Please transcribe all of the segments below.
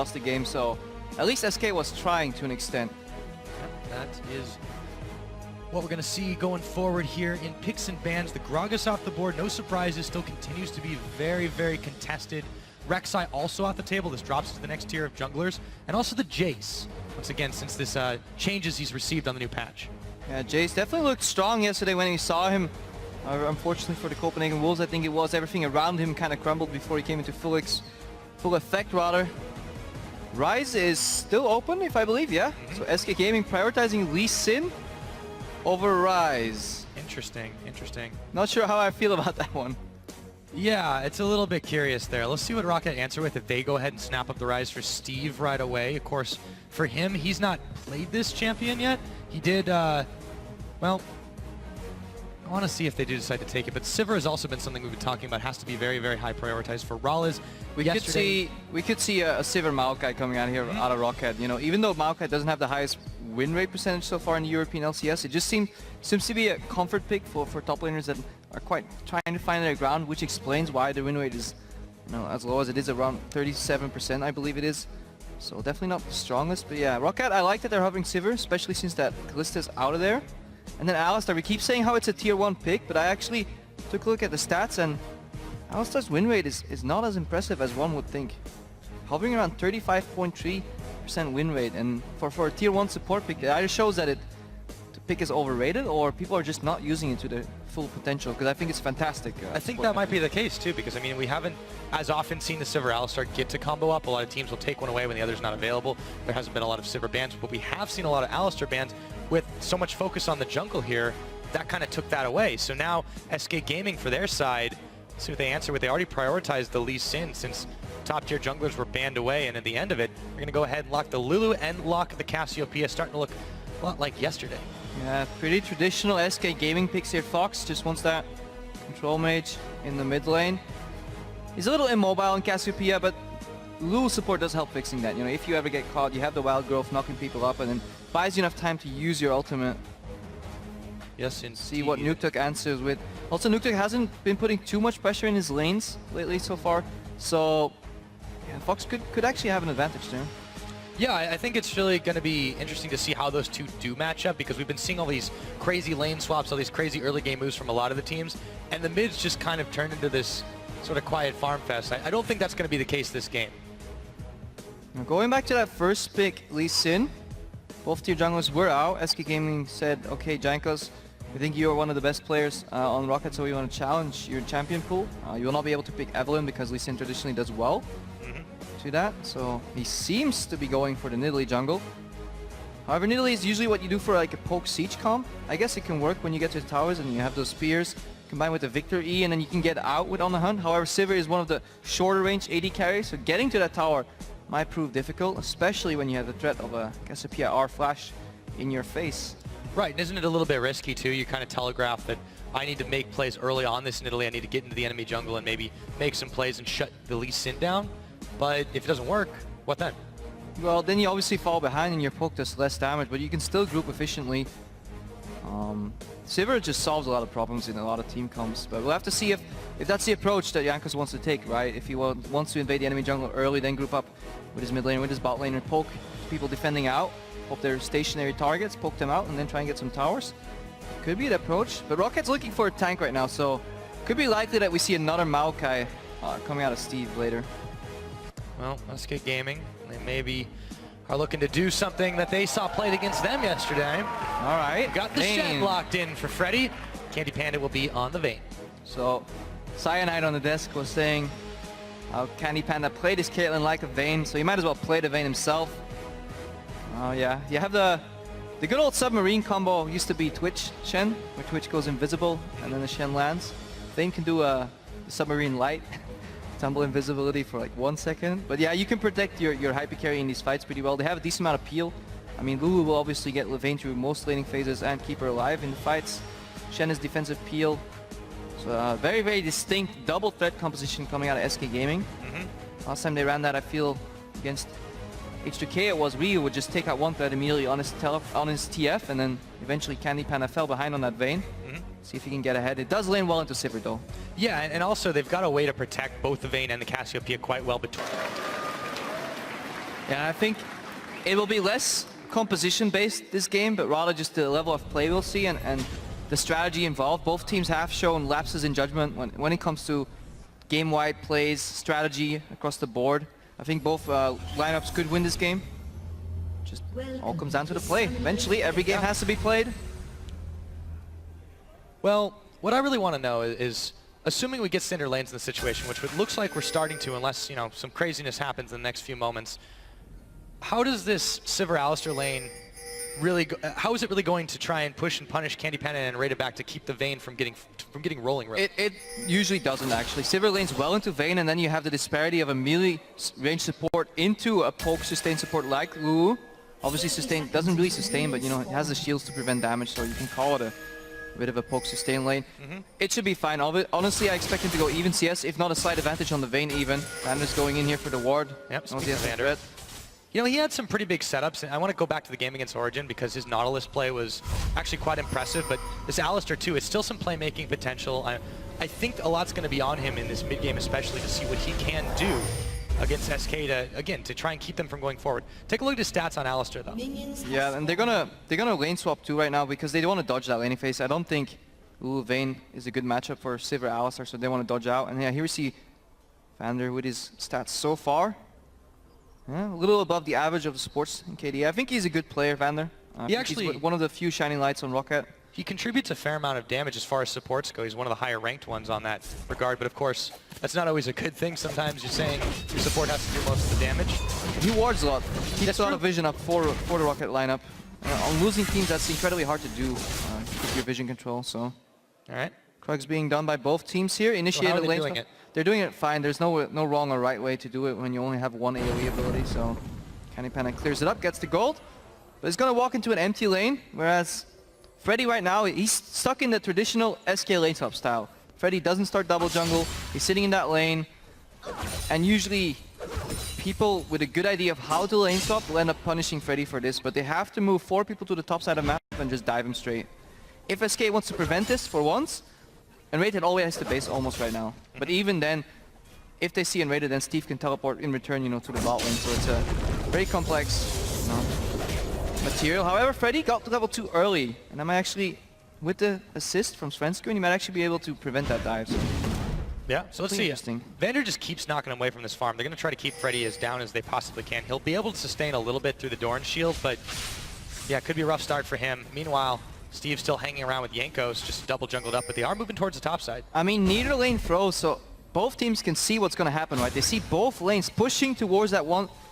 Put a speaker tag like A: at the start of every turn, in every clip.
A: lost the game, so at least SK was trying to an extent.
B: Yep, that is what we're going to see going forward here in picks and bans. The Gragas off the board, no surprises, still continues to be very, very contested. Rek'Sai also off the table. This drops to the next tier of junglers. And also the Jace, once again, since this changes he's received on the new patch.
A: Yeah, Jace definitely looked strong yesterday when we saw him. Unfortunately for the Copenhagen Wolves, I think it was everything around him kind of crumbled before he came into full effect, rather. Rise is still open, if I believe, yeah? So SK Gaming prioritizing Lee Sin over Rise.
B: Interesting, interesting.
A: Not sure how I feel about that one.
B: Yeah, it's a little bit curious there. Let's see what Roccat answer with if they go ahead and snap up the Rise for Steve right away. Of course, for him, he's not played this champion yet. He did, well, I want to see if they do decide to take it, but Sivir has also been something we've been talking about. Has to be very, very high prioritized for Rallis.
A: We could see a Sivir Maokai coming out here out of Roccat. You know, even though Maokai doesn't have the highest win rate percentage so far in the European LCS, it just seems to be a comfort pick for top laners that are quite trying to find their ground, which explains why the win rate is, you know, as low as it is, around 37%, I believe it is. So definitely not the strongest, but yeah, Roccat, I like that they're hovering Sivir, especially since that Kallista's out of there. And then Alistar, we keep saying how it's a tier 1 pick, but I actually took a look at the stats, and Alistar's win rate is not as impressive as one would think. Hovering around 35.3% win rate, and for a tier 1 support pick, it either shows that the pick is overrated, or people are just not using it to the full potential, because I think it's fantastic.
B: I think that might be the case too, because I mean, we haven't as often seen the Sivir Alistar get to combo up. A lot of teams will take one away when the other's not available. There hasn't been a lot of Sivir bans, but we have seen a lot of Alistar bans. With so much focus on the jungle here, that kind of took that away. So now SK Gaming for their side, see what they answer with. They already prioritized the Lee Sin since top tier junglers were banned away, and at the end of it, we're going to go ahead and lock the Lulu and lock the Cassiopeia, starting to look a lot like yesterday.
A: Yeah, pretty traditional SK Gaming picks here. Fox just wants that control mage in the mid lane. He's a little immobile in Cassiopeia, but Lulu support does help fixing that. You know, if you ever get caught, you have the wild growth knocking people up, and then buys you enough time to use your ultimate.
B: Yes, indeed.
A: See what Nukeduck answers with. Also, Nukeduck hasn't been putting too much pressure in his lanes lately so far, so yeah, Fox could actually have an advantage there.
B: Yeah, I think it's really going to be interesting to see how those two do match up, because we've been seeing all these crazy lane swaps, all these crazy early game moves from a lot of the teams, and the mids just kind of turned into this sort of quiet farm fest. I don't think that's going to be the case this game.
A: Now, going back to that first pick, Lee Sin, both tier junglers were out. SK Gaming said, okay, Jankos, we think you are one of the best players on Roccat, so we want to challenge your champion pool. You will not be able to pick Evelyn because Lee Sin traditionally does well to that, so he seems to be going for the Nidalee jungle. However, Nidalee is usually what you do for like a poke siege comp. I guess it can work when you get to the towers and you have those spears combined with the Victor E, and then you can get out with On the Hunt. However, Sivir is one of the shorter range AD carries, so getting to that tower might prove difficult, especially when you have the threat of a Cassiopeia R flash in your face.
B: Right, and isn't it a little bit risky too? You kind of telegraph that I need to make plays early on this Nidalee. I need to get into the enemy jungle and maybe make some plays and shut the Lee Sin down. But if it doesn't work, what then?
A: Well, then you obviously fall behind and your poke does less damage, but you can still group efficiently. Sivir just solves a lot of problems in a lot of team comps, but we'll have to see if that's the approach that Jankos wants to take, right? If he wants to invade the enemy jungle early, then group up with his mid laner, with his bot laner, poke people defending out, hope they're stationary targets, poke them out, and then try and get some towers. Could be the approach, but Rocket's looking for a tank right now, so could be likely that we see another Maokai coming out of Steve later.
B: Well, SK Gaming, they maybe are looking to do something that they saw played against them yesterday.
A: All right.
B: Got the Shen locked in for Freddy. Candy Panda will be on the Vayne.
A: So, Cyanide on the desk was saying how Candy Panda played his Caitlyn like a Vayne, so he might as well play the Vayne himself. Oh yeah, you have the good old submarine combo used to be Twitch Shen, where Twitch goes invisible and then the Shen lands. Vayne can do a submarine light. Tumble invisibility for like 1 second. But yeah, you can protect your hyper carry in these fights pretty well. They have a decent amount of peel. I mean, Lulu will obviously get Vayne through most laning phases and keep her alive in the fights. Shen is defensive peel. So very, very distinct double threat composition coming out of SK Gaming. Last time they ran that, I feel, against H2K, it was Ryu would just take out one threat immediately on his TF, and then eventually Candy Panda fell behind on that Vayne. See if he can get ahead. It does lane well into Sivir though.
B: Yeah, and also they've got a way to protect both the Vayne and the Cassiopeia quite well between.
A: Yeah, I think it will be less composition-based this game, but rather just the level of play we'll see and the strategy involved. Both teams have shown lapses in judgment when it comes to game-wide plays, strategy across the board. I think both lineups could win this game. Just all comes down to the play. Eventually, every game has to be played.
B: Well, what I really want to know is, assuming we get center lanes in the situation, which it looks like we're starting to, unless, you know, some craziness happens in the next few moments, how does this Sivir Alistar lane really how is it really going to try and push and punish Candy Panda and raid it back to keep the Vayne from getting rolling?
A: It usually doesn't actually. Sivir lanes well into Vayne, and then you have the disparity of a melee range support into a poke sustain support like Lulu. Obviously sustain doesn't really sustain, but you know, it has the shields to prevent damage, so you can call it a bit of a poke sustain lane. It should be fine. Honestly, I expect him to go even CS, if not a slight advantage on the Vayne even. Vander's going in here for the ward.
B: Yep, Vander. You know, he had some pretty big setups, and I want to go back to the game against Origin because his Nautilus play was actually quite impressive, but this Alistar too, it's still some playmaking potential. I think a lot's going to be on him in this mid-game especially to see what he can do against SK to try and keep them from going forward. Take a look at his stats on Alistar though.
A: Yeah, and they're gonna lane swap too right now because they don't want to dodge that laning phase. I don't think Vayne is a good matchup for Sivir Alistar, so they want to dodge out. And yeah, here we see Vander with his stats so far. Yeah, a little above the average of the supports in KD. I think he's a good player, Vander. He's one of the few shining lights on Roccat.
B: He contributes a fair amount of damage as far as supports go. He's one of the higher ranked ones on that regard, but of course, that's not always a good thing. Sometimes you're saying your support has to do most of the damage.
A: He wards a lot. Keeps a lot of vision up for the Roccat lineup. On losing teams, that's incredibly hard to do with your vision control, so.
B: All right.
A: Krugs being done by both teams here. Initiated lane swap. They're doing it fine. There's no wrong or right way to do it when you only have one AoE ability, so Candy Panda clears it up, gets the gold, but he's gonna walk into an empty lane, whereas Freddy right now, he's stuck in the traditional SK lane swap style. Freddy doesn't start double jungle, he's sitting in that lane, and usually people with a good idea of how to lane swap will end up punishing Freddy for this, but they have to move 4 people to the top side of the map and just dive him straight. If SK wants to prevent this for once, Enrated always has to base almost right now. But even then, if they see Enrated, then Steve can teleport in return, you know, to the bot lane. So it's a very complex, you know, material. However, Freddy got to level 2 early, and I might actually, with the assist from Svenskeren, he might actually be able to prevent that dive. So
B: yeah, so let's see. Vander just keeps knocking him away from this farm. They're going to try to keep Freddy as down as they possibly can. He'll be able to sustain a little bit through the Doran shield, but yeah, it could be a rough start for him. Meanwhile, Steve's still hanging around with Jankos, just double jungled up, but they are moving towards the top side. I
A: mean, neither lane froze, so both teams can see what's going to happen, right? They see both lanes pushing towards that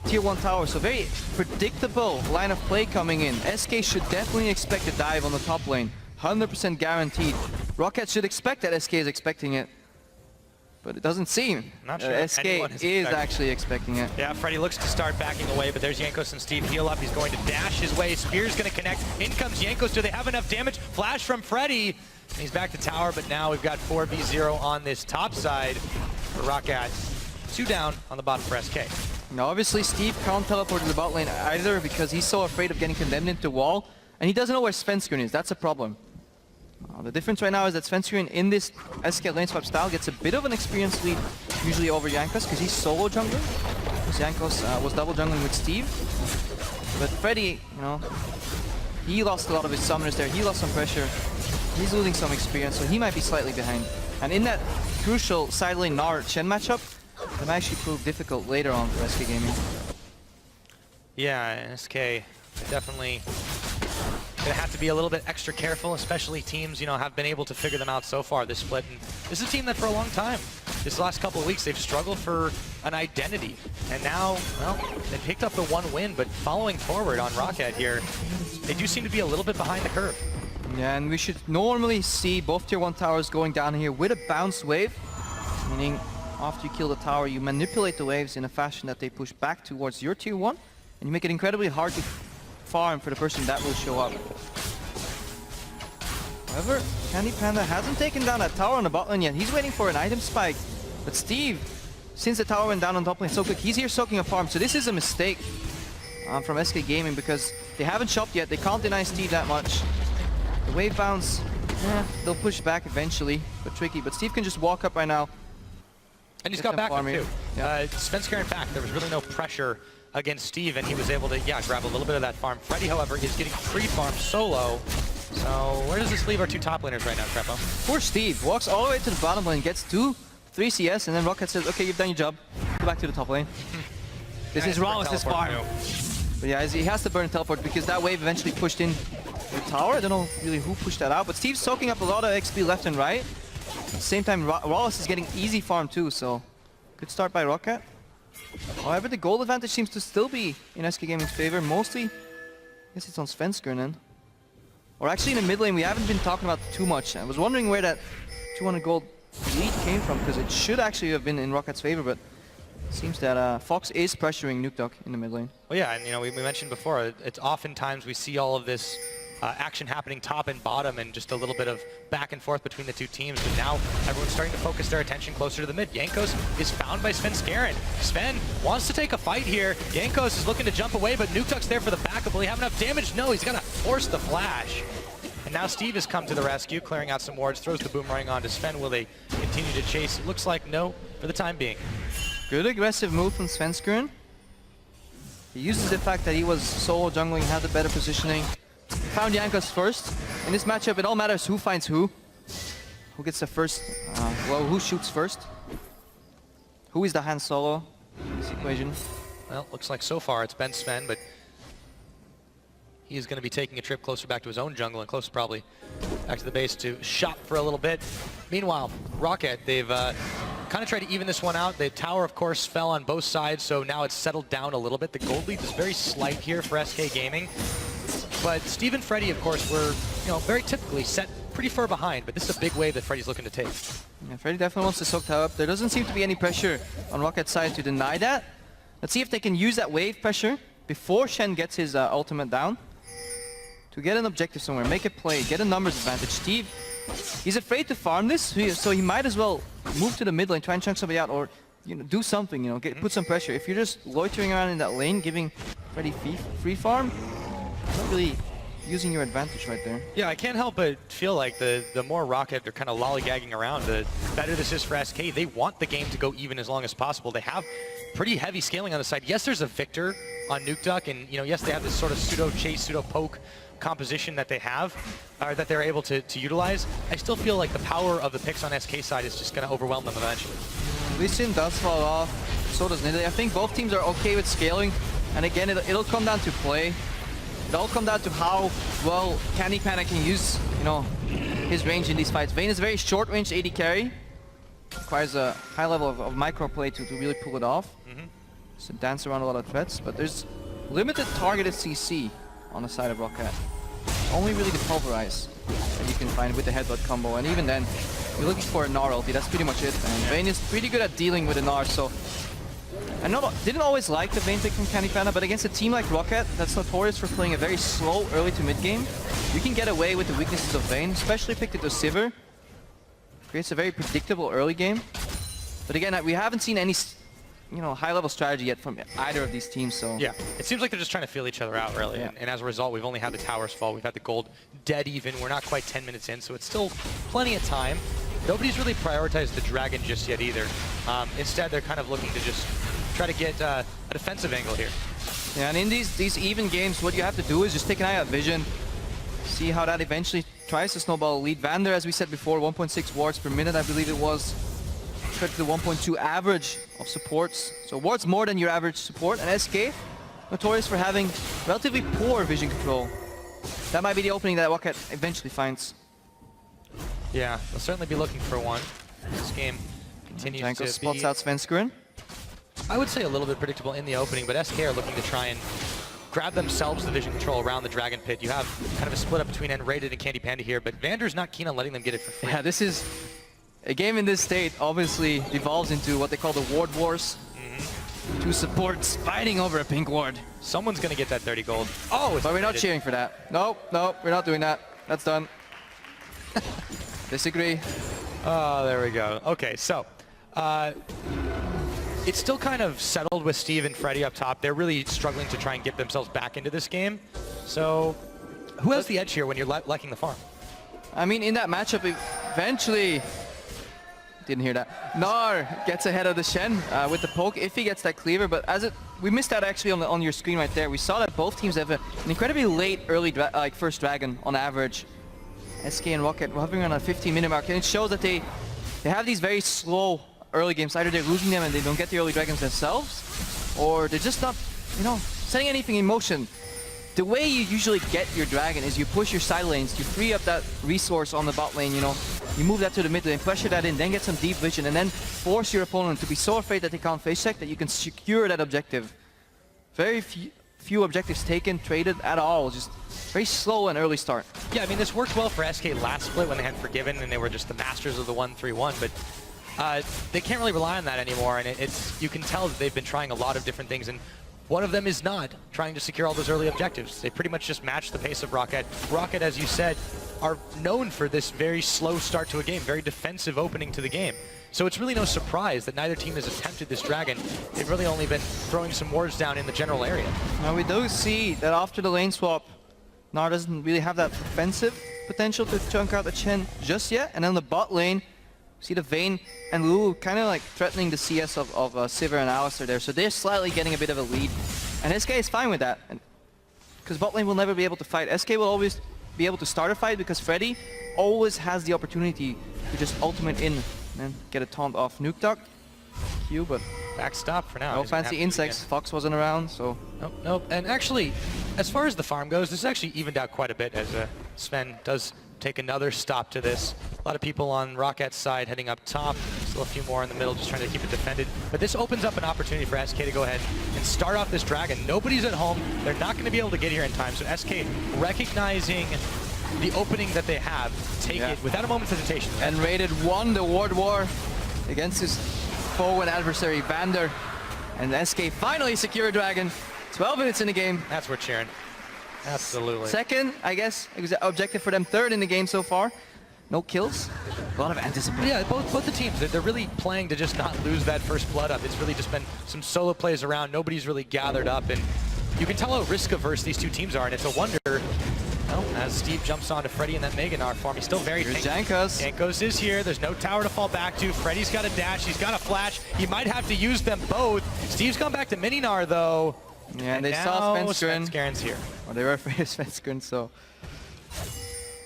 A: tier 1 tower, so very predictable line of play coming in. SK should definitely expect a dive on the top lane, 100% guaranteed. Roccat should expect that SK is expecting it, but it doesn't seem.
B: Not sure
A: SK is actually expecting it.
B: Yeah, Freddy looks to start backing away, but there's Jankos and Steve heal up. He's going to dash his way. Spear's going to connect. In comes Jankos. Do they have enough damage? Flash from Freddy. And he's back to tower, but now we've got 4v0 on this top side for Roccat. 2 down on the bottom for SK.
A: Now, obviously, Steve can't teleport to the bot lane either because he's so afraid of getting condemned into wall, and he doesn't know where Svenskeren is. That's a problem. The difference right now is that Svenskeren in this SK lane swap style gets a bit of an experience lead usually over Jankos because he's solo jungler. Because Jankos was double jungling with Steve. But Freddy, you know, he lost a lot of his summoners there. He lost some pressure. He's losing some experience, so he might be slightly behind. And in that crucial side lane Gnar Chen matchup, it might actually prove difficult later on for SK Gaming.
B: Yeah, SK definitely gonna have to be a little bit extra careful, especially teams, you know, have been able to figure them out so far this split. And this is a team that for a long time, this last couple of weeks, they've struggled for an identity. And now, well, they picked up the 1 win, but following forward on Roccat here, they do seem to be a little bit behind the curve.
A: Yeah, and we should normally see both tier 1 towers going down here with a bounce wave, meaning after you kill the tower, you manipulate the waves in a fashion that they push back towards your tier 1, and you make it incredibly hard to farm for the person that will show up. However, Candy Panda hasn't taken down that tower on the bot lane yet. He's waiting for an item spike. But Steve, since the tower went down on top lane so quick, he's here soaking a farm. So this is a mistake from SK Gaming because they haven't shopped yet. They can't deny Steve that much. The wave bounce, they'll push back eventually, but tricky. But Steve can just walk up right now.
B: And he's got backup too. Yeah. Svenskeren back, there was really no pressure against Steve, and he was able to, yeah, grab a little bit of that farm. Freddy, however, is getting pre-farm solo. So where does this leave our two top laners right now, Trepo?
A: Poor Steve walks all the way to the bottom lane, gets 3 CS, and then Roccat says, okay, you've done your job. Go back to the top lane. This is wrong with this farm. But yeah, he has to burn teleport because that wave eventually pushed in the tower. I don't know really who pushed that out, but Steve's soaking up a lot of XP left and right. At the same time, Wallace is getting easy farm too, so good start by Roccat. However, the gold advantage seems to still be in SK Gaming's favor. Mostly, I guess it's on Svenskeren then. Or actually in the mid lane, we haven't been talking about too much. I was wondering where that 200 gold lead came from, because it should actually have been in Rockat's favor, but it seems that Fox is pressuring Nukeduck in the mid lane.
B: Well, yeah, and you know, we mentioned before, it's oftentimes we see all of this action happening top and bottom and just a little bit of back and forth between the two teams, but now everyone's starting to focus their attention closer to the mid. Jankos is found by Svenskeren. Sven wants to take a fight here. Jankos is looking to jump away, but Nukeduck's there for the backup. Will he have enough damage? No, he's gonna force the flash. And now Steve has come to the rescue, clearing out some wards, throws the boomerang onto Sven. Will they continue to chase? It looks like no for the time being.
A: Good aggressive move from Svenskeren. He uses the fact that he was solo jungling, had the better positioning. Found Jankos first. In this matchup, it all matters who finds who. Who gets the first, well, who shoots first. Who is the Han Solo in this equation?
B: Well, looks like so far it's been Sven, but he is going to be taking a trip closer back to his own jungle and closer probably back to the base to shop for a little bit. Meanwhile, Roccat, they've kind of tried to even this one out. The tower, of course, fell on both sides, so now it's settled down a little bit. The gold lead is very slight here for SK Gaming. But Steve and Freddy, of course, were, you know, very typically set pretty far behind, but this is a big wave that Freddy's looking to take.
A: Yeah, Freddy definitely wants to soak tower up. There doesn't seem to be any pressure on Rockat's side to deny that. Let's see if they can use that wave pressure before Shen gets his ultimate down to get an objective somewhere, make a play, get a numbers advantage. Steve, he's afraid to farm this, so he might as well move to the mid lane, try and chunk somebody out, or do something, put some pressure. If you're just loitering around in that lane, giving Freddy free farm, not really using your advantage right there.
B: Yeah, I can't help but feel like the more Roccat they're kind of lollygagging around, the better this is for SK. They want the game to go even as long as possible. They have pretty heavy scaling on the side. Yes, there's a Victor on Nukeduck, and yes, they have this sort of pseudo chase, pseudo poke composition that they have, or that they're able to utilize. I still feel like the power of the picks on SK side is just going to overwhelm them eventually.
A: Lee Sin does fall off, so does Nidalee. I think both teams are okay with scaling, and again, it'll come down to play. It'll all come down to how well Candy Panda can use, his range in these fights. Vayne is a very short-range AD carry. Requires a high level of micro play to really pull it off. So dance around a lot of threats, but there's limited targeted CC on the side of Roccat. Only really the pulverize that you can find with the headbutt combo, and even then, you're looking for a Gnar ulti. That's pretty much it. And Vayne is pretty good at dealing with a Gnar, so I didn't always like the Vayne pick from Candy Panda, but against a team like Roccat that's notorious for playing a very slow early to mid game, you can get away with the weaknesses of Vayne, especially picked into Sivir. Creates a very predictable early game. But again, we haven't seen any high-level strategy yet from either of these teams, so...
B: Yeah, it seems like they're just trying to feel each other out, really.
A: Yeah.
B: And as a result, we've only had the towers fall. We've had the gold dead even. We're not quite 10 minutes in, so it's still plenty of time. Nobody's really prioritized the dragon just yet either. Instead, they're kind of looking to just try to get a defensive angle here.
A: Yeah, and in these even games, what you have to do is just take an eye out vision. See how that eventually tries to snowball a lead. Vander, as we said before, 1.6 wards per minute, I believe it was. Compared to the 1.2 average of supports. So wards more than your average support. And SK, notorious for having relatively poor vision control. That might be the opening that Roccat eventually finds.
B: Yeah, they'll certainly be looking for one. This game continues
A: Jankos
B: to be...
A: spots out Svenskeren.
B: I would say a little bit predictable in the opening, but SK are looking to try and grab themselves the vision control around the Dragon Pit. You have kind of a split up between N-Rated and Candy Panda here, but Vander's not keen on letting them get it for free.
A: Yeah, this is... A game in this state obviously devolves into what they call the ward wars. Two supports fighting over a pink ward.
B: Someone's going to get that 30 gold.
A: Oh, but we're not cheering for that. Nope, we're not doing that. That's done. Disagree.
B: Oh, there we go. Okay, so it's still kind of settled with Steve and Freddy up top. They're really struggling to try and get themselves back into this game. So who has the edge here when you're liking the farm?
A: I mean, in that matchup, eventually Didn't hear that. Nar gets ahead of the Shen with the poke if he gets that cleaver, but we missed that actually on your screen right there. We saw that both teams have an incredibly late early first dragon on average. SK and Roccat hovering around a 15-minute mark, and it shows that they have these very slow early games. Either they're losing them and they don't get the early dragons themselves, or they're just not, setting anything in motion. The way you usually get your dragon is you push your side lanes, you free up that resource on the bot lane, you move that to the mid lane, pressure that in, then get some deep vision, and then force your opponent to be so afraid that they can't face check that you can secure that objective. Very few objectives taken, traded at all, just very slow and early start.
B: Yeah, I mean, this worked well for SK last split when they had Forgiven and they were just the masters of the 1-3-1, but they can't really rely on that anymore, and you can tell that they've been trying a lot of different things, and one of them is not trying to secure all those early objectives. They pretty much just match the pace of Roccat. Roccat, as you said, are known for this very slow start to a game, very defensive opening to the game. So it's really no surprise that neither team has attempted this dragon. They've really only been throwing some wards down in the general area.
A: Now we do see that after the lane swap, Nar doesn't really have that offensive potential to chunk out the Chen just yet. And then the bot lane, see the Vayne and Lulu kind of like threatening the CS of Sivir and Alistar there. So they're slightly getting a bit of a lead. And SK is fine with that. Because bot lane will never be able to fight. SK will always be able to start a fight because Freddy always has the opportunity to just ultimate in and then get a taunt off Nuke Duck. Q, but
B: backstop for now.
A: no fancy insects. Fox wasn't around, so.
B: Nope. And actually, as far as the farm goes, this is actually evened out quite a bit as Sven does take another stop to this. A lot of people on Rockat's side heading up top. Still a few more in the middle, just trying to keep it defended. But this opens up an opportunity for SK to go ahead and start off this dragon. Nobody's at home. They're not going to be able to get here in time. So SK recognizing the opening that they have, take it without a moment's hesitation.
A: And rated 1 the Ward War against his foe and adversary, Vander. And SK finally secure a dragon. 12 minutes in the game.
B: That's what cheering. Absolutely.
A: Second, I guess, objective for them. Third in the game so far. No kills. A lot of anticipation.
B: Yeah, both the teams, they're really playing to just not lose that first blood up. It's really just been some solo plays around. Nobody's really gathered up. And you can tell how risk-averse these two teams are. And it's a wonder, as Steve jumps onto Freddy in that Mega Gnar farm. He's still very tanky. Jankos is here. There's no tower to fall back to. Freddy's got a dash. He's got a flash. He might have to use them both. Steve's gone back to Mini Gnar, though.
A: Yeah, and they saw
B: Svenskeren here.
A: Well, they were afraid of Svenskeren, so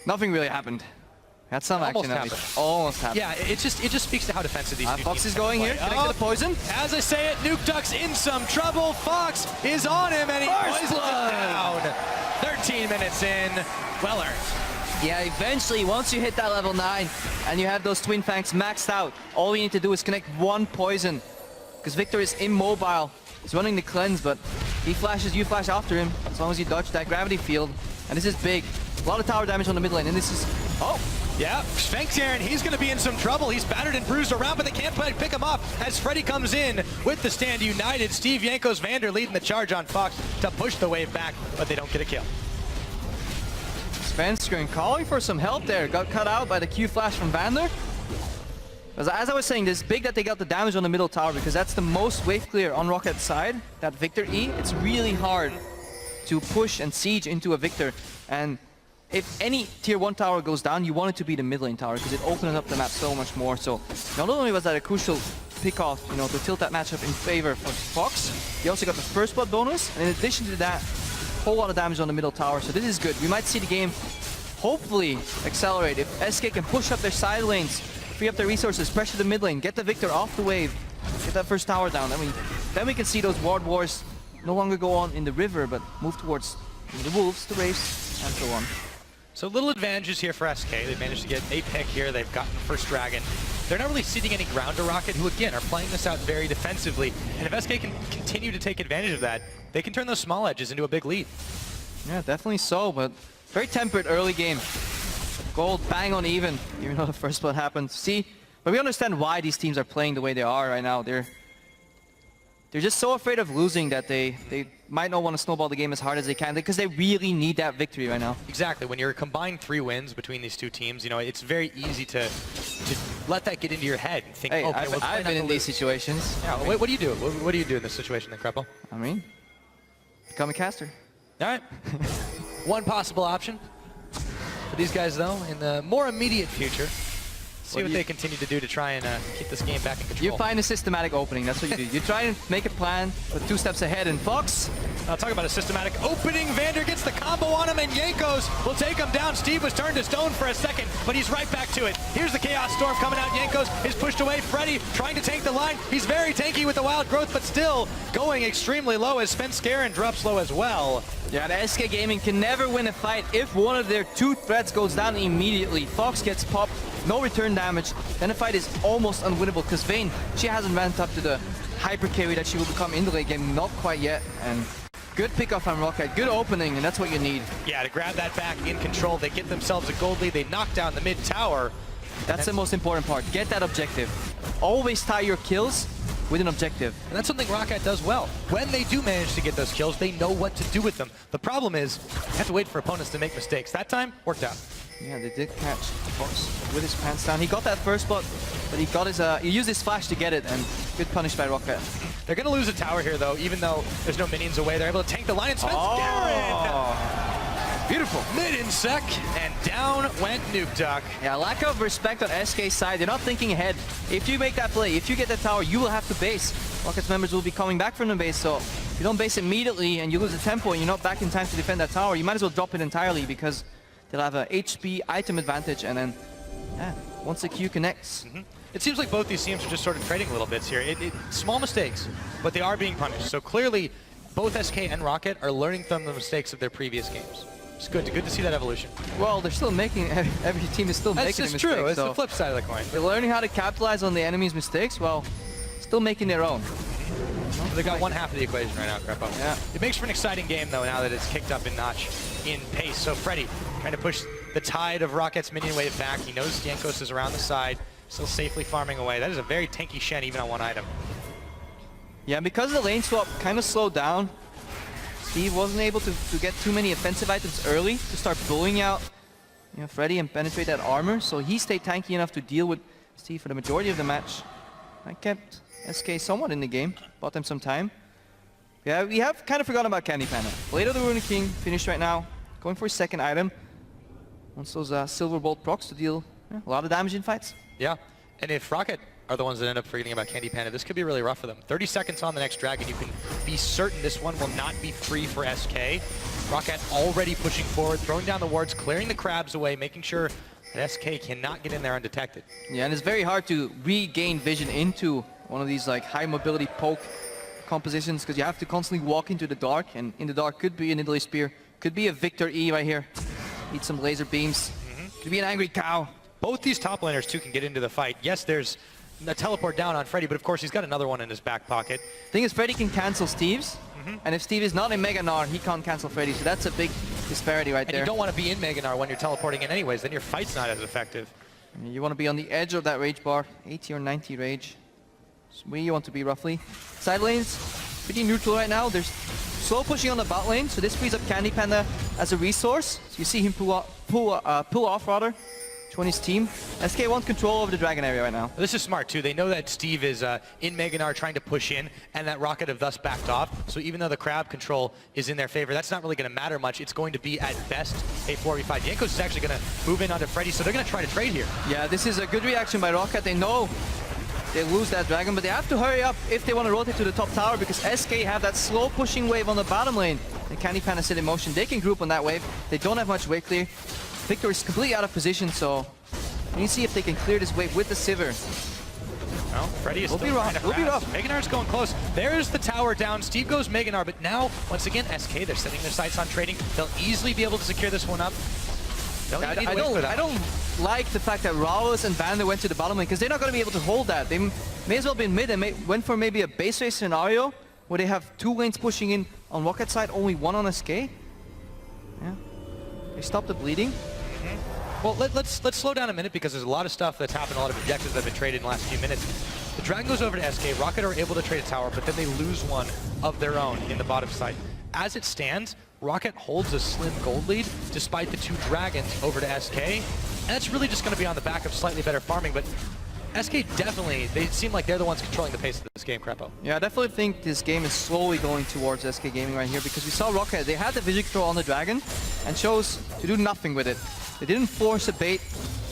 A: nothing really happened. Had some action. Almost happened.
B: Yeah, it just speaks to how defensive these two
A: Fox is going here. Connected to poison.
B: As I say it, Nuke Duck's in some trouble. Fox is on him, and he poisons it down. 13 minutes in. Well earned.
A: Yeah, eventually, once you hit that level 9 and you have those Twin Fangs maxed out, all you need to do is connect one poison. Because Victor is immobile. He's running the cleanse, but he flashes, you flash after him, as long as you dodge that gravity field. And this is big. A lot of tower damage on the mid lane, and this is... Oh!
B: Yeah, Svenskeren, he's going to be in some trouble. He's battered and bruised around, but they can't pick him up as Freddy comes in with the stand united. Steve Jankos Vander leading the charge on Fox to push the wave back, but they don't get a kill.
A: Svenskeren calling for some help there. Got cut out by the Q flash from Vander. As I was saying, it's big that they got the damage on the middle tower because that's the most wave clear on Rockat's side. That Victor E, it's really hard to push and siege into a Victor. And if any tier 1 tower goes down, you want it to be the mid lane tower because it opens up the map so much more. So not only was that a crucial pick off, to tilt that matchup in favor of Fox, he also got the first blood bonus. And in addition to that, a whole lot of damage on the middle tower. So this is good. We might see the game hopefully accelerate. If SK can push up their side lanes, free up their resources, pressure the mid lane, get the Victor off the wave, get that first tower down. Then we can see those ward wars no longer go on in the river, but move towards the wolves, the wraiths, and so on.
B: So little advantages here for SK. They've managed to get a pick here. They've gotten the first dragon. They're not really ceding any ground to Roccat, who again are playing this out very defensively. And if SK can continue to take advantage of that, they can turn those small edges into a big lead.
A: Yeah, definitely so, but very tempered early game. Gold bang on even though the first blood happened. See, but we understand why these teams are playing the way they are right now. They're just so afraid of losing that they might not want to snowball the game as hard as they can because they really need that victory right now.
B: Exactly. When you're combined 3 wins between these two teams, it's very easy to let that get into your head and think,
A: hey,
B: okay,
A: I've been in these situations.
B: Yeah, what do you do? What do you do in this situation then, Kreppel?
A: Become a caster.
B: All right. One possible option for these guys, though, in the more immediate future. See what they continue to do to try and keep this game back in control.
A: You find a systematic opening, that's what you do. You try and make a plan with 2 steps ahead, and Fox...
B: I'll talk about a systematic opening. Vander gets the combo on him, and Jankos will take him down. Steve was turned to stone for a second, but he's right back to it. Here's the Chaos Storm coming out. Jankos is pushed away. Freddy trying to tank the line. He's very tanky with the Wild Growth, but still going extremely low as Svenskeren drops low as well.
A: Yeah, the SK Gaming can never win a fight if one of their 2 threats goes down immediately. Fox gets popped, no return damage, then the fight is almost unwinnable because Vayne, she hasn't ramped up to the hyper carry that she will become in the late game, not quite yet. And good pickoff on Roccat, good opening, and that's what you need.
B: Yeah, to grab that back in control, they get themselves a gold lead, they knock down the mid tower.
A: That's the most important part, get that objective. Always tie your kills with an objective.
B: And that's something Roccat does well. When they do manage to get those kills, they know what to do with them. The problem is, you have to wait for opponents to make mistakes. That time, worked out.
A: Yeah, they did catch Fox with his pants down. He got that first spot, but he got his he used his flash to get it, and good punish by Roccat.
B: They're going to lose a tower here, though, even though there's no minions away. They're able to tank the line, and Svenskeren!
A: Beautiful.
B: Mid in sec, and down went Nuke Duck.
A: Yeah, lack of respect on SK's side. They're not thinking ahead. If you make that play, if you get that tower, you will have to base. Rocket's members will be coming back from the base, so if you don't base immediately and you lose the tempo and you're not back in time to defend that tower, you might as well drop it entirely because they'll have a HP item advantage, and then, yeah, once the Q connects.
B: It seems like both these teams are just sort of trading little bits here. Small mistakes, but they are being punished. So clearly, both SK and Roccat are learning from the mistakes of their previous games. It's good to see that evolution.
A: Well, they're still making, every team is still making a mistake.
B: That's true, it's the flip side of the coin.
A: They're learning how to capitalize on the enemy's mistakes, while still making their own.
B: They got one half of the equation right now, Crepo.
A: Yeah.
B: It makes for an exciting game, though, now that it's kicked up in notch in pace. So Freddy trying to push the tide of Rocket's minion wave back. He knows Jankos is around the side, still safely farming away. That is a very tanky Shen, even on one item.
A: Yeah, because the lane swap kind of slowed down, Steve wasn't able to get too many offensive items early to start bullying out, Freddy and penetrate that armor. So he stayed tanky enough to deal with Steve for the majority of the match. That kept SK somewhat in the game, bought them some time. Yeah, we have kind of forgotten about Candy Panda. Blade of the Runic King finished right now, going for his second item. Wants those Silver Bolt procs to deal a lot of damage in fights.
B: Yeah, and if Roccat are the ones that end up forgetting about Candy Panda, this could be really rough for them. 30 seconds on the next dragon, you can be certain this one will not be free for SK. Roccat already pushing forward, throwing down the wards, clearing the crabs away, making sure that SK cannot get in there undetected. Yeah,
A: and it's very hard to regain vision into one of these like high mobility poke compositions because you have to constantly walk into the dark, and in the dark could be an Italy Spear, could be a Victor E right here. Need some laser beams, could be an Angry Cow.
B: Both these top laners too can get into the fight. Yes, there's a teleport down on Freddy, but of course he's got another one in his back pocket.
A: Thing is, Freddy can cancel Steve's, and if Steve is not in Mega Gnar, he can't cancel Freddy, so that's a big disparity right there.
B: And you don't want to be in Mega Gnar when you're teleporting in anyways, then your fight's not as effective.
A: You want to be on the edge of that rage bar, 80 or 90 rage. So where you want to be roughly. Side lanes, pretty neutral right now. There's slow pushing on the bot lane, so this frees up Candy Panda as a resource. So you see him pull off rather. Join his team. SK wants control over the dragon area right now.
B: This is smart too. They know that Steve is in Mega Gnar trying to push in, and that Roccat have thus backed off. So even though the crab control is in their favor, that's not really going to matter much. It's going to be at best a 4v5. Jankos is actually going to move in onto Freddy, so they're going to try to trade here.
A: Yeah, this is a good reaction by Roccat. They know they lose that dragon, but they have to hurry up if they want to rotate to the top tower because SK have that slow pushing wave on the bottom lane. The Candy Panda sit in motion. They can group on that wave. They don't have much wave clear. Victor is completely out of position, so we need to see if they can clear this wave with the Sivir.
B: Well, Freddy is still trying to harass. Will be rough. Mega Gnar's going close. There's the tower down. Steve goes Mega Gnar, but now, once again, SK, they're setting their sights on trading. They'll easily be able to secure this one up.
A: I don't like the fact that Rawless and Vander went to the bottom lane because they're not going to be able to hold that. They may as well be in mid and went for maybe a base race scenario where they have 2 lanes pushing in on Rockat's side, only 1 on SK. Yeah. They stopped the bleeding.
B: Well, let's slow down a minute because there's a lot of stuff that's happened, a lot of objectives that have been traded in the last few minutes. The Dragon goes over to SK, Roccat are able to trade a tower, but then they lose one of their own in the bottom side. As it stands, Roccat holds a slim gold lead despite the 2 dragons over to SK, and that's really just going to be on the back of slightly better farming, but SK definitely, they seem like they're the ones controlling the pace of this game, Crepo.
A: Yeah, I definitely think this game is slowly going towards SK Gaming right here because we saw Roccat, they had the vision control on the dragon and chose to do nothing with it. They didn't force a bait,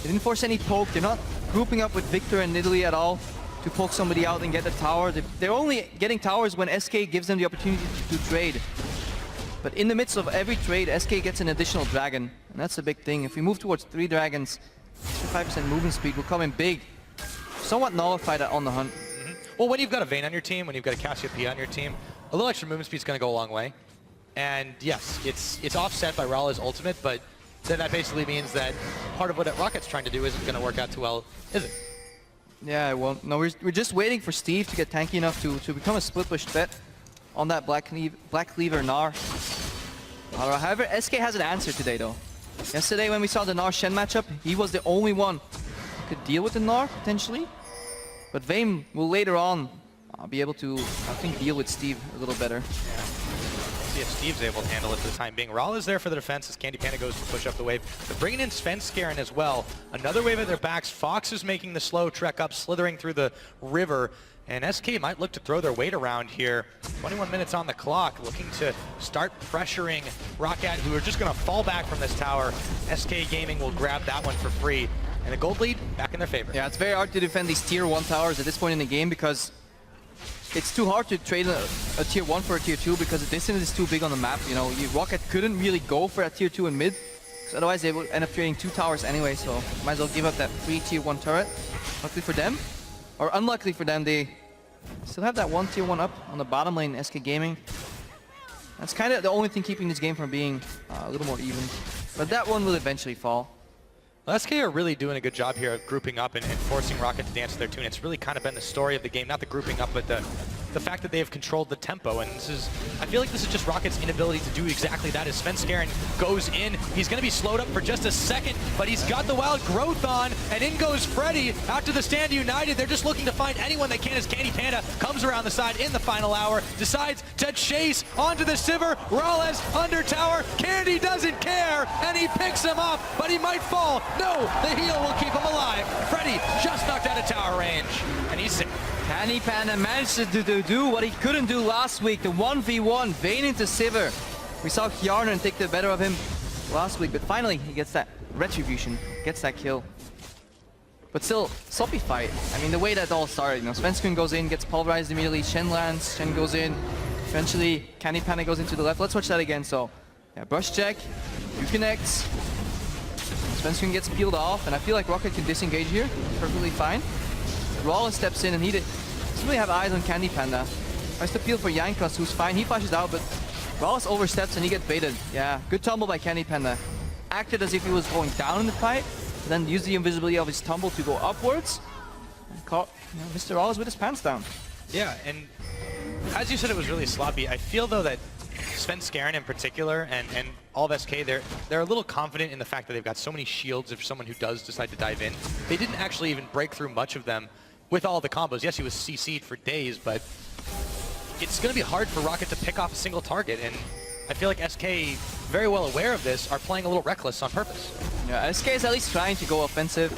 A: they didn't force any poke, they're not grouping up with Victor and Nidalee at all to poke somebody out and get the tower. They're only getting towers when SK gives them the opportunity to trade. But in the midst of every trade, SK gets an additional dragon, and that's a big thing. If we move towards 3 dragons, 5% movement speed will come in big. Somewhat nullify that on the hunt.
B: Well, when you've got a Vayne on your team, when you've got a Cassiopeia on your team, a little extra movement speed is going to go a long way. And yes, it's offset by Rala's ultimate, but then that basically means that part of what Rocket's trying to do isn't going to work out too well, is it?
A: Yeah, it won't. No, we're just waiting for Steve to get tanky enough to become a split push threat on that Black Cleaver Gnar. However, SK has an answer today though. Yesterday when we saw the Gnar Shen matchup, he was the only one who could deal with the Gnar potentially. But Vayne will later on be able to, I think, deal with Steve a little better.
B: Yeah. See if Steve's able to handle it for the time being. Rala's there for the defense as Candy Panda goes to push up the wave. They're bringing in Svenskeren as well. Another wave at their backs. Fox is making the slow trek up, slithering through the river. And SK might look to throw their weight around here. 21 minutes on the clock, looking to start pressuring Roccat, who are just going to fall back from this tower. SK Gaming will grab that one for free. And the gold lead back in their favor.
A: Yeah, it's very hard to defend these tier 1 towers at this point in the game because it's too hard to trade a tier 1 for a tier 2 because the distance is too big on the map. You know, Roccat couldn't really go for a tier 2 in mid, because otherwise they would end up trading 2 towers anyway, so might as well give up that free tier 1 turret. Luckily for them, or unluckily for them, they still have that 1 tier 1 up on the bottom lane, SK Gaming. That's kind of the only thing keeping this game from being a little more even. But that one will eventually fall.
B: Well, SK are really doing a good job here of grouping up and forcing Roccat to dance to their tune. It's really kind of been the story of the game, not the grouping up, but the fact that they have controlled the tempo. And this is, I feel like this is just Rocket's inability to do exactly that. As Svenskeren goes in, he's going to be slowed up for just a second, but he's got the wild growth on, and in goes Freddy after the stand united. They're just looking to find anyone they can as Candy Panda comes around the side in the final hour, decides to chase onto the Sivir. Rala's under tower. Candy doesn't care, and he picks him up, but he might fall. No, the heal will keep him alive. Freddy just knocked out of tower range, and he's safe.
A: Candy Panda managed to do what he couldn't do last week, the 1v1, Vayne into Sivir. We saw Hjarnan take the better of him last week, but finally he gets that retribution, gets that kill. But still, sloppy fight. I mean, the way that all started, you know, Svenskeren goes in, gets pulverized immediately, Shen lands, Shen goes in, eventually Candy Panda goes into the left. Let's watch that again. So, yeah, brush check, you connects, Svenskeren gets peeled off, and I feel like Roccat can disengage here, perfectly fine. Rala steps in and he doesn't really have eyes on Candy Panda. Tries to peel for Yankas, who's fine. He flashes out, but Rala oversteps and he gets baited. Yeah, good tumble by Candy Panda. Acted as if he was going down in the fight, then used the invisibility of his tumble to go upwards. And caught, you know, Mr. Rala's with his pants down.
B: Yeah, and as you said, it was really sloppy. I feel though that Svenskeren in particular and all of SK, they're a little confident in the fact that they've got so many shields if someone who does decide to dive in. They didn't actually even break through much of them with all the combos. Yes, he was CC'd for days, but it's going to be hard for Roccat to pick off a single target, and I feel like SK, very well aware of this, are playing a little reckless on purpose. Yeah,
A: SK is at least trying to go offensive,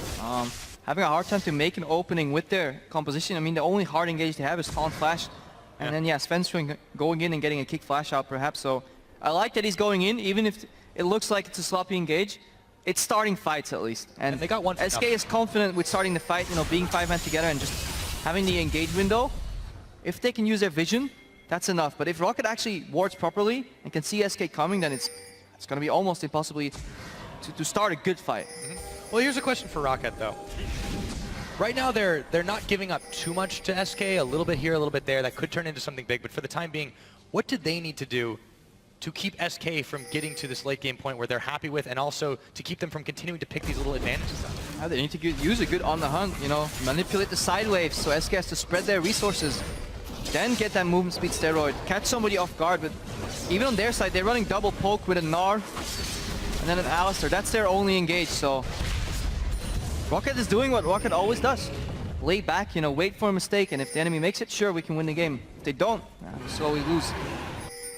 A: having a hard time to make an opening with their composition. I mean, the only hard engage they have is Taunt Flash, and then, yeah, Svenskeren going in and getting a kick flash out, perhaps. So I like that he's going in, even if it looks like it's a sloppy engage. It's starting fights at least, and
B: they got one.
A: SK is confident with starting the fight, you know, being 5-man together and just having the engage window. If they can use their vision, that's enough. But if Roccat actually wards properly and can see SK coming, then it's going to be almost impossible to start a good fight.
B: Well, here's a question for Roccat though. Right now they're not giving up too much to SK, a little bit here, a little bit there. That could turn into something big, but for the time being, what did they need to do to keep SK from getting to this late game point where they're happy with, and also to keep them from continuing to pick these little advantages up?
A: They need to use a good on the hunt, you know, manipulate the side waves so SK has to spread their resources. Then get that movement speed steroid, catch somebody off guard, but even on their side, they're running double poke with a Gnar and then an Alistar. That's their only engage, so Roccat is doing what Roccat always does. Lay back, you know, wait for a mistake, and if the enemy makes it, sure, we can win the game. If they don't, we slowly lose.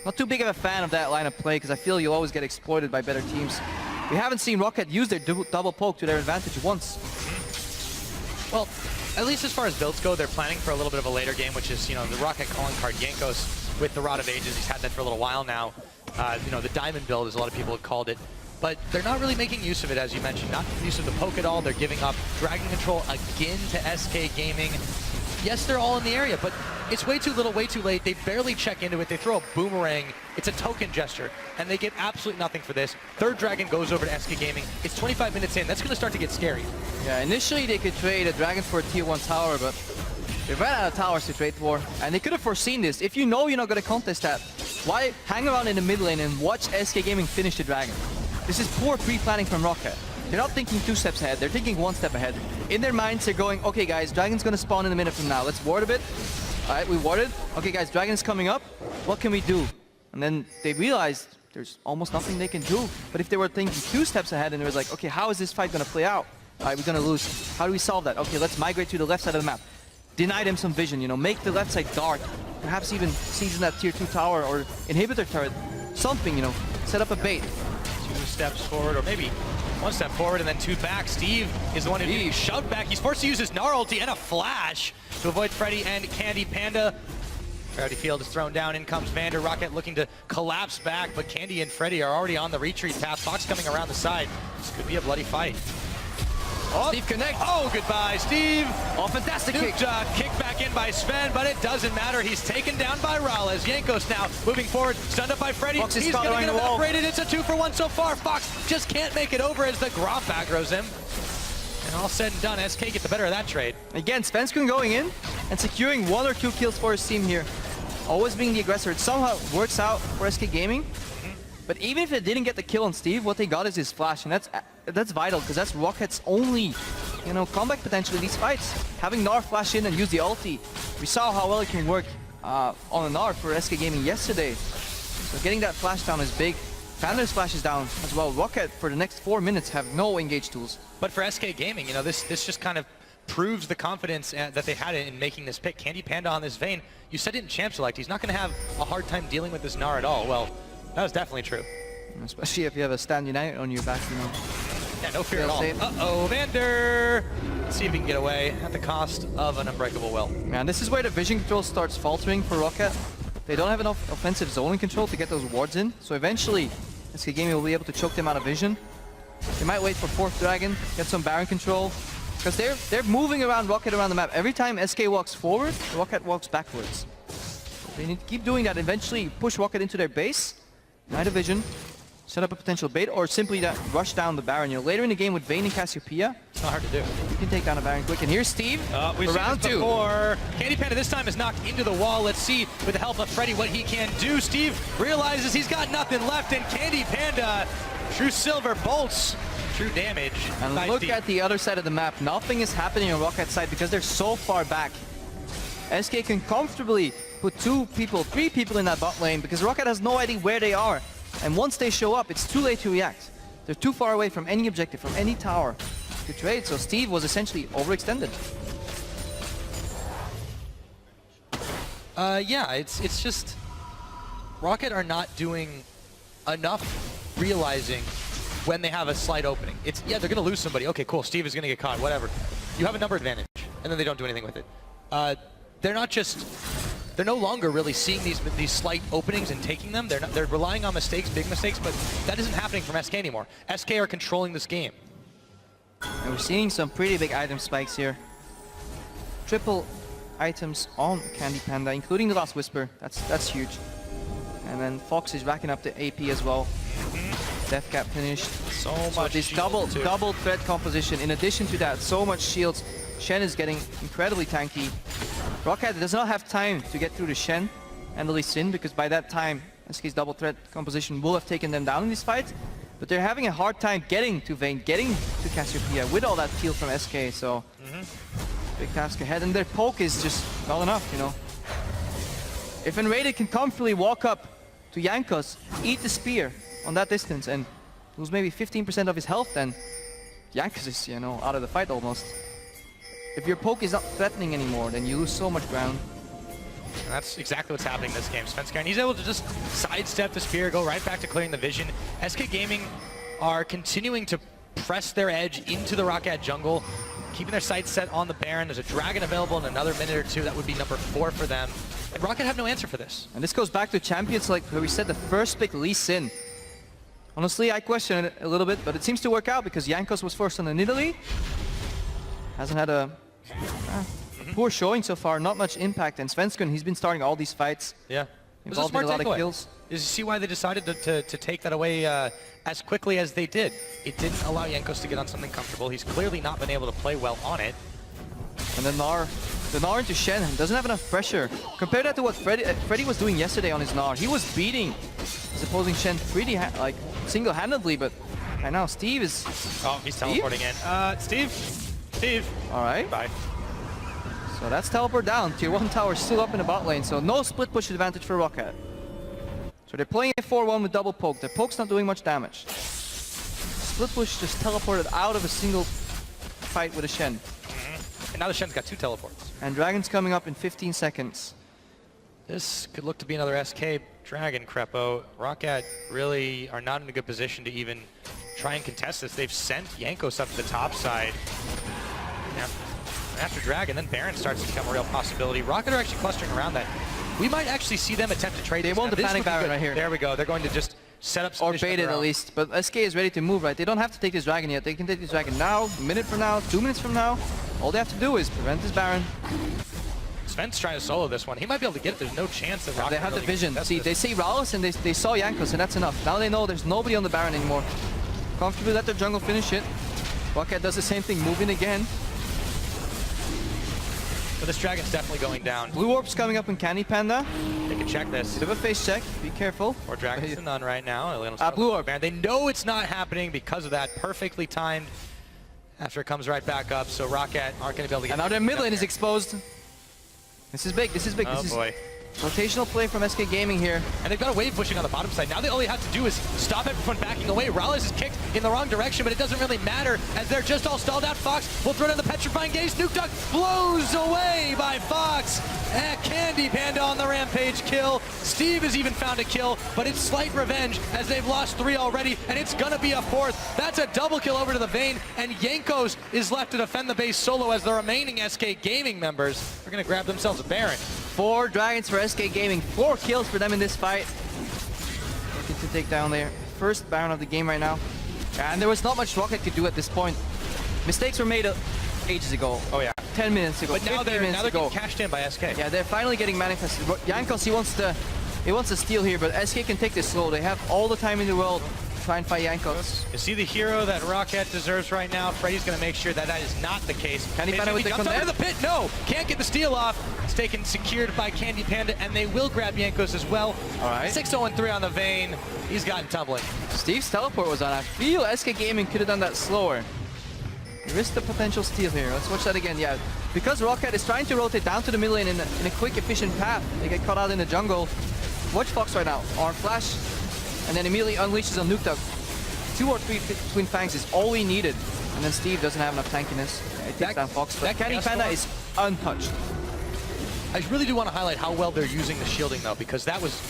A: Not too big of a fan of that line of play, because I feel you'll always get exploited by better teams. We haven't seen Roccat use their double poke to their advantage once.
B: Well, at least as far as builds go, they're planning for a little bit of a later game, which is, you know, the Roccat calling card Yankos with the Rod of Ages. He's had that for a little while now. You know, the Diamond build, as a lot of people have called it. but they're not really making use of it, as you mentioned. Not use of the poke at all. They're giving up Dragon Control again to SK Gaming. Yes, they're all in the area, but it's way too little, way too late. They barely check into it. They throw a boomerang. It's a token gesture, and they get absolutely nothing for this. Third Dragon goes over to SK Gaming. It's 25 minutes in. That's going to start to get scary.
A: Yeah, initially they could trade a Dragon for a tier 1 tower, but they ran out of towers to trade for, and they could have foreseen this. If you know you're not going to contest that, why hang around in the mid lane and watch SK Gaming finish the Dragon? This is poor pre-planning from Roccat. They're not thinking 2 steps ahead, they're thinking 1 step ahead. In their minds, they're going, okay guys, Dragon's gonna spawn in a minute from now. Let's ward a bit. Alright, we warded. Okay guys, Dragon's coming up. What can we do? And then they realized there's almost nothing they can do. But if they were thinking 2 steps ahead and it was like, okay, how is this fight gonna play out? Alright, we're gonna lose. How do we solve that? Okay, let's migrate to the left side of the map. Deny them some vision, you know, make the left side dark. Perhaps even season that tier 2 tower or inhibitor turret. Something, you know, set up a bait.
B: 2 steps forward, or maybe 1 step forward and then 2 back. Steve is the one who gets shoved back. He's forced to use his Gnar ulti and a flash to avoid Freddy and Candy Panda. Gravity Field is thrown down. In comes Vander. Roccat looking to collapse back, but Candy and Freddy are already on the retreat path. Fox coming around the side. This could be a bloody fight.
A: Oh, Steve connects.
B: Oh, goodbye, Steve.
A: Oh, fantastic kick.
B: Kick back in by Sven, but it doesn't matter. He's taken down by Rales. Yankos now moving forward, stunned up by Freddy.
A: Fox is
B: He's going to get evaporated.
A: wall.
B: It's a 2-for-1 so far. Fox just can't make it over as the Gromp aggroes him. And all said and done, SK get the better of that trade.
A: Again, Svenskun going in and securing 1 or 2 kills for his team here. Always being the aggressor. It somehow works out for SK Gaming. But even if they didn't get the kill on Steve, what they got is his flash, and that's vital, because that's Rocket's only, you know, comeback potential in these fights. Having Gnar flash in and use the ulti. We saw how well it can work on a Gnar for SK Gaming yesterday. So getting that flash down is big. Panda's flash is down as well. Roccat, for the next 4 minutes, have no engage tools.
B: But for SK Gaming, you know, this just kind of proves the confidence that they had in making this pick. Candy Panda on this Vayne, you said it in Champ Select, he's not going to have a hard time dealing with this Gnar at all. Well, that was definitely true.
A: Especially if you have a Stand United on your back, you know.
B: Yeah, no fear at all. Uh-oh, Vander! Let's see if he can get away at the cost of an Unbreakable Will.
A: Man, this is where the vision control starts faltering for Roccat. They don't have enough offensive zoning control to get those wards in, so eventually SK Gaming will be able to choke them out of vision. They might wait for 4th Dragon, get some Baron control, because they're moving around Roccat around the map. Every time SK walks forward, Roccat walks backwards. They need to keep doing that, eventually push Roccat into their base, night of vision, set up a potential bait, or simply that rush down the Baron. You know, later in the game with Vayne and Cassiopeia,
B: it's not hard to do.
A: You can take down a Baron quick. And here's Steve.
B: We've seen round 2. Before. Candy Panda this time is knocked into the wall. Let's see with the help of Freddy what he can do. Steve realizes he's got nothing left, and Candy Panda, true silver bolts, true damage.
A: And look Steve. At the other side of the map. Nothing is happening on Rockat's side because they're so far back. SK can comfortably put 2 people, 3 people in that bot lane because Roccat has no idea where they are. And once they show up, it's too late to react. They're too far away from any objective, from any tower to trade, so Steve was essentially overextended.
B: Yeah, it's just Roccat are not doing enough realizing when they have a slight opening. Yeah, they're going to lose somebody. Okay, cool, Steve is going to get caught, whatever. You have a number advantage, and then they don't do anything with it. They're no longer really seeing these slight openings and taking them. They're relying on mistakes, big mistakes, but that isn't happening from SK anymore. SK are controlling this game.
A: And we're seeing some pretty big item spikes here. Triple items on Candy Panda, including the Last Whisper. That's huge. And then Fox is racking up the AP as well. Death Cap finished.
B: So much
A: this double threat composition. In addition to that, so much shields. Shen is getting incredibly tanky. Roccat does not have time to get through the Shen and the Lee Sin, because by that time SK's double threat composition will have taken them down in this fight. But they're having a hard time getting to Vayne, getting to Cassiopeia with all that kill from SK, so big task ahead. And their poke is just not enough, you know. If Enraided can comfortably walk up to Yankos, eat the spear on that distance and lose maybe 15% of his health, then Yankos is, you know, out of the fight almost. If your poke is not threatening anymore, then you lose so much ground.
B: And that's exactly what's happening in this game. Svenskar, and he's able to just sidestep the spear, go right back to clearing the vision. SK Gaming are continuing to press their edge into the Roccat jungle, keeping their sights set on the Baron. There's a Dragon available in another minute or 2. That would be number 4 for them. And Roccat have no answer for this.
A: And this goes back to Champions, like where we said the first pick, Lee Sin. Honestly, I question it a little bit, but it seems to work out because Jankos was first on the Nidalee. Hasn't had a poor showing so far, not much impact. And Svensson, he's been starting all these fights.
B: Yeah.
A: Involved in a lot of kills.
B: You see why they decided to take that away as quickly as they did. It didn't allow Jankos to get on something comfortable. He's clearly not been able to play well on it.
A: And then the Gnar into Shen doesn't have enough pressure. Compare that to what Freddy was doing yesterday on his Gnar. He was beating his opposing Shen pretty like single-handedly, but right now Steve is...
B: Oh, he's teleporting in. Steve.
A: All right.
B: Bye.
A: So that's teleport down. Tier 1 tower still up in the bot lane, so no split push advantage for Roccat. So they're playing a 4-1 with double poke. Their poke's not doing much damage. Split push just teleported out of a single fight with a Shen.
B: And now the Shen's got 2 teleports.
A: And Dragon's coming up in 15 seconds.
B: This could look to be another SK Dragon, Crepo. Roccat really are not in a good position to even try and contest this. They've sent Jankos up to the top side. Now, after Dragon, then Baron starts to become a real possibility. Roccat are actually clustering around that. We might actually see them attempt to trade.
A: They want the panic Baron right here.
B: There we go. They're going to just set up some...
A: Or bait it at least. But SK is ready to move, right? They don't have to take this Dragon yet. They can take this Dragon now, a minute from now, 2 minutes from now. All they have to do is prevent this Baron.
B: Sven's trying to solo this one. He might be able to get it. There's no chance that Roccat
A: They have
B: really
A: the vision. See,
B: this.
A: they see Rallis and they saw Jankos, and that's enough. Now they know there's nobody on the Baron anymore. Comfortably let their jungle finish it. Roccat does the same thing, moving again.
B: But this Dragon's definitely going down.
A: Blue Orb's coming up in Candy Panda.
B: They can check this.
A: Bit of a face check, be careful.
B: Or Dragon's none right now.
A: Blue Orb.
B: They know it's not happening because of that. Perfectly timed after it comes right back up. So Roccat aren't going to be able to get...
A: And now their mid lane is exposed. This is big, this is big.
B: Oh boy.
A: Rotational play from SK Gaming here.
B: And they've got a wave pushing on the bottom side. Now they all they have to do is stop everyone backing away. Rallis is kicked in the wrong direction, but it doesn't really matter as they're just all stalled out. Fox will throw down the Petrifying Gaze. Nuke Duck blows away by Fox. Candy Panda on the rampage kill. Steve has even found a kill, but it's slight revenge as they've lost 3 already, and it's gonna be a 4th. That's a double kill over to the Vayne, and Jankos is left to defend the base solo as the remaining SK Gaming members are gonna grab themselves a Baron.
A: 4 Dragons for SK Gaming, 4 kills for them in this fight. Looking to take down their first Baron of the game right now. And there was not much Roccat could do at this point. Mistakes were made ages ago.
B: Oh yeah.
A: 10 minutes ago,
B: But now they're
A: getting
B: cashed in by SK.
A: Yeah, they're finally getting manifested. Jankos, he wants to steal here, but SK can take this slow. They have all the time in the world to try and fight Jankos.
B: You see the hero that Roccat deserves right now. Freddy's going to make sure that that is not the case.
A: Candy Panda with the command.
B: Under the pit, no! Can't get the steal off. It's taken secured by Candy Panda, and they will grab Jankos as well.
A: All right.
B: 6-0-3 on the Vayne. He's gotten tumbling.
A: Steve's teleport was on. I feel SK Gaming could have done that slower. He risked the potential steal here. Let's watch that again. Yeah, because Roccat is trying to rotate down to the mid lane in a quick, efficient path. They get caught out in the jungle. Watch Fox right now. Arm flash, and then immediately unleashes on Nuke Duck. 2 or 3 Twin Fangs is all he needed. And then Steve doesn't have enough tankiness. Yeah, he takes down Fox, but Candy Panda is untouched.
B: I really do want to highlight how well they're using the shielding, though, because that was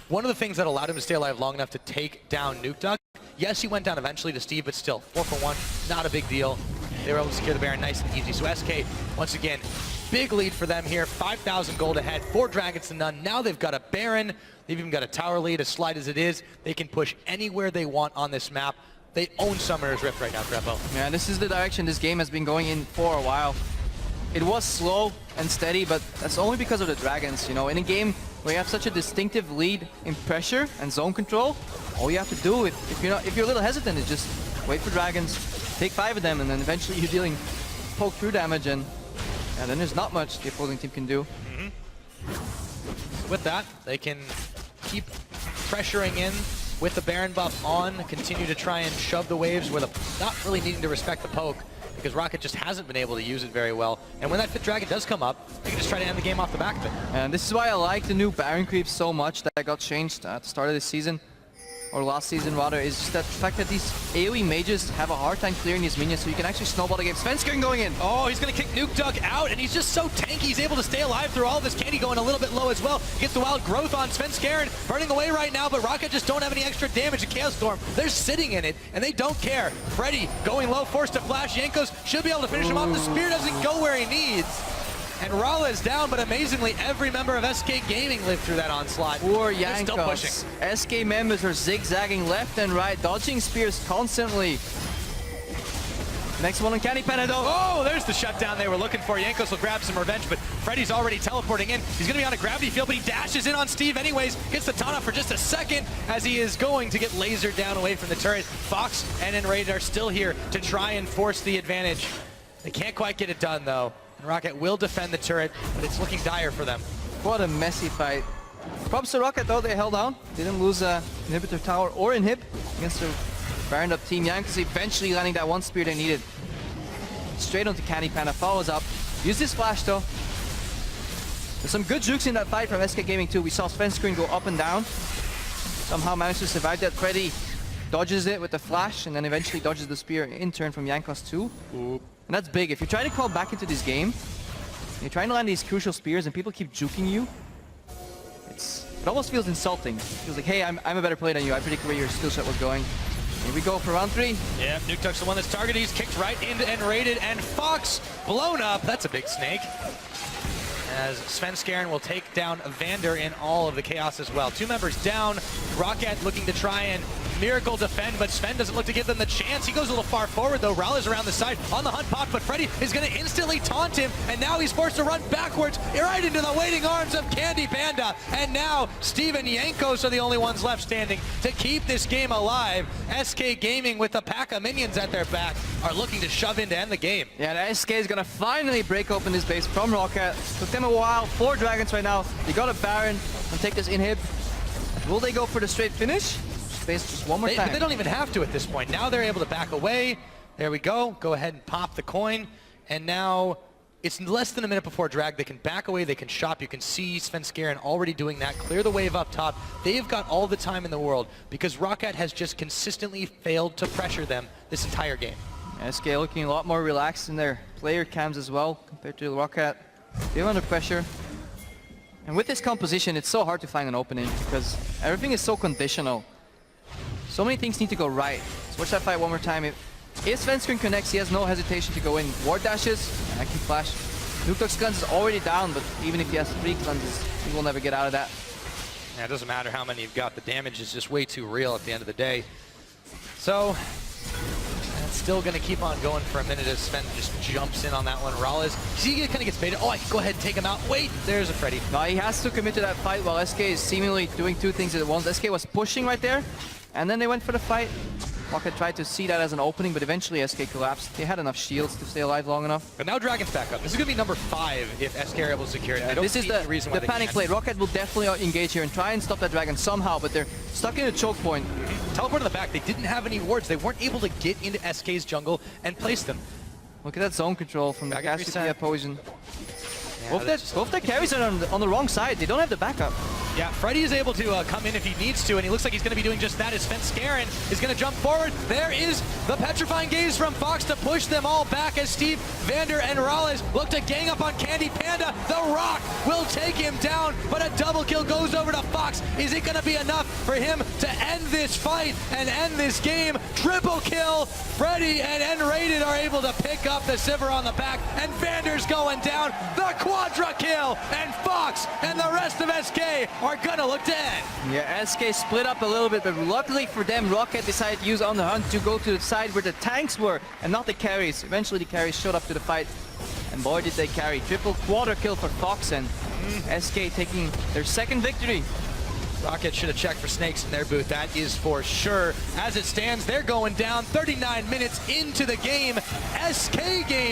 B: one of the things that allowed him to stay alive long enough to take down Nuke Duck. Yes, he went down eventually to Steve, but still, 4 for 1, not a big deal. They were able to secure the Baron nice and easy. So SK, once again, big lead for them here. 5,000 gold ahead, 4 Dragons to none. Now they've got a Baron. They've even got a tower lead, as slight as it is. They can push anywhere they want on this map. They own Summoner's Rift right now, Crepo.
A: Yeah, this is the direction this game has been going in for a while. It was slow and steady, but that's only because of the Dragons. You know, in a game where you have such a distinctive lead in pressure and zone control, all you have to do, if you're a little hesitant, is just wait for Dragons, take 5 of them, and then eventually you're dealing poke through damage, and then there's not much the opposing team can do.
B: With that, they can keep pressuring in with the Baron buff on, continue to try and shove the waves where not really needing to respect the poke, because Roccat just hasn't been able to use it very well. And when that 5th Dragon does come up, they can just try to end the game off the back of it.
A: And this is why I like the new Baron creep so much that got changed at the start of this season. Or last season rather, is just that the fact that these AoE mages have a hard time clearing these minions, so you can actually snowball the game. Svensson going in!
B: Oh, he's gonna kick Nuke Duck out, and he's just so tanky, he's able to stay alive through all of this. Candy going a little bit low as well. Gets the wild growth on Svensson, burning away right now, but Roccat just don't have any extra damage. The Chaos Storm, they're sitting in it, and they don't care. Freddy going low, forced to flash. Jankos should be able to finish him off. The spear doesn't go where he needs. And Rala is down, but amazingly, every member of SK Gaming lived through that onslaught.
A: Poor
B: They're still pushing.
A: Yankos. SK members are zigzagging left and right, dodging spears constantly. Next one on Candy Panda though.
B: Oh, there's the shutdown they were looking for. Yankos will grab some revenge, but Freddy's already teleporting in. He's going to be on a gravity field, but he dashes in on Steve anyways. Gets the taunt off for just a second as he is going to get lasered down away from the turret. Fox and Enraged are still here to try and force the advantage. They can't quite get it done though. And Roccat will defend the turret, but it's looking dire for them.
A: What a messy fight. Props to Roccat though, they held on. Didn't lose Inhibitor Tower or Inhib against the Baroned up team. Yankos eventually landing that one spear they needed. Straight onto Candy Panda, follows up. Use this flash though. There's some good jukes in that fight from SK Gaming too. We saw Sven Screen go up and down. Somehow managed to survive that. Freddy dodges it with the flash and then eventually dodges the spear in turn from Yankos too.
B: Ooh.
A: And that's big. If you're trying to call back into this game, you're trying to land these crucial spears and people keep juking you, it almost feels insulting. It feels like, hey, I'm a better player than you. I predict where your skill set was going. Here we go for round 3.
B: Yeah, Nuke Duck's the one that's targeted. He's kicked right into Enraged, and Fox blown up. That's a big snake. As Sven Skaren will take down Vander in all of the chaos as well. 2 members down. Roccat looking to try and miracle defend, but Sven doesn't look to give them the chance. He goes a little far forward though. Rala's around the side on the hunt pop, but Freddy is going to instantly taunt him, and now he's forced to run backwards right into the waiting arms of Candy Panda. And now Steve and Yankos are the only ones left standing to keep this game alive. SK Gaming with a pack of minions at their back are looking to shove in to end the game.
A: Yeah, the SK is going to finally break open this base from Roccat. Took them a while. 4 dragons right now. They got a Baron and take this inhib. Will they go for the straight finish? Space just one more time.
B: But they don't even have to at this point. Now they're able to back away. There we go. Go ahead and pop the coin. And now it's less than a minute before drag. They can back away. They can shop. You can see Sven Skaren already doing that. Clear the wave up top. They've got all the time in the world because Roccat has just consistently failed to pressure them this entire game.
A: SK looking a lot more relaxed in their player cams as well compared to Roccat. They're under pressure. And with this composition, it's so hard to find an opening because everything is so conditional. So many things need to go right. Let's watch that fight one more time. If Sven Screen connects, he has no hesitation to go in. Ward dashes, and I can flash. Nuke Duck's cleanse is already down, but even if he has 3 cleanses, he will never get out of that.
B: Yeah, it doesn't matter how many you've got. The damage is just way too real at the end of the day. So it's still going to keep on going for a minute as Sven just jumps in on that one. Rallas, he kind of gets baited. Oh, I can go ahead and take him out. Wait, there's a Freddy.
A: No, he has to commit to that fight while SK is seemingly doing 2 things at once. SK was pushing right there, and then they went for the fight. Roccat tried to see that as an opening, but eventually SK collapsed. They had enough shields to stay alive long enough.
B: But now Dragon's back up. This is going to be number 5 if SK are able to secure it. I don't
A: this is
B: see the reason why
A: the panic play. Roccat will definitely engage here and try and stop that Dragon somehow, but they're stuck in a choke point.
B: Teleport in the back. They didn't have any wards. They weren't able to get into SK's jungle and place them.
A: Look at that zone control from the Cassiopeia poison.
B: Yeah,
A: both their carries are on the wrong side. They don't have the backup.
B: Yeah, Freddy is able to come in if he needs to, and he looks like he's going to be doing just that as Sven Skaren is going to jump forward. There is the Petrifying Gaze from Fox to push them all back as Steve, Vander, and Rallas look to gang up on Candy Panda. The Rock will take him down, but a double kill goes over to Fox. Is it going to be enough for him to end this fight and end this game? Triple kill. Freddy and Enraged are able to pick up the Sivir on the back, and Vander's going down. The quadra kill, and Fox and the rest of SK are gonna look to end.
A: Yeah, SK split up a little bit, but luckily for them, Roccat decided to use On the Hunt to go to the side where the tanks were and not the carries. Eventually the carries showed up to the fight, and boy did they carry. Triple quadra kill for Fox, and SK taking their 2nd victory.
B: Roccat should have checked for snakes in their booth, that is for sure. As it stands, they're going down 39 minutes into the game. SK Gaming